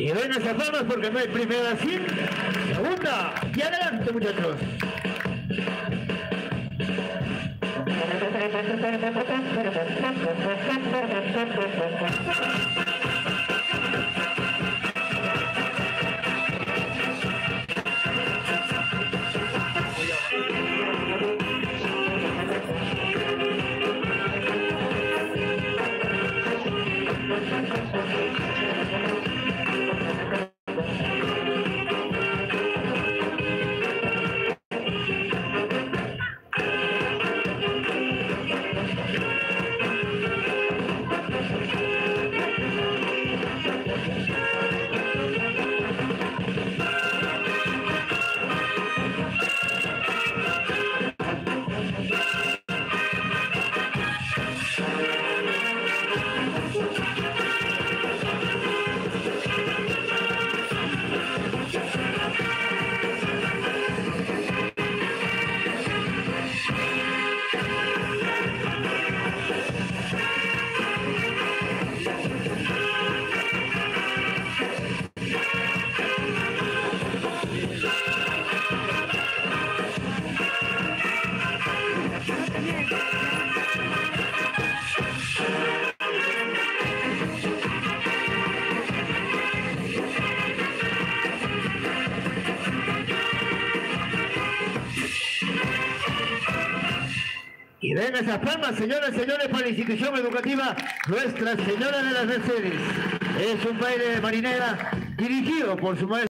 Y ven esas palmas porque no hay primera sin segunda. Y adelante, muchachos. Y ven esas palmas, señoras y señores, para la institución educativa Nuestra Señora de las Mercedes. Es un baile de marinera dirigido por su maestro.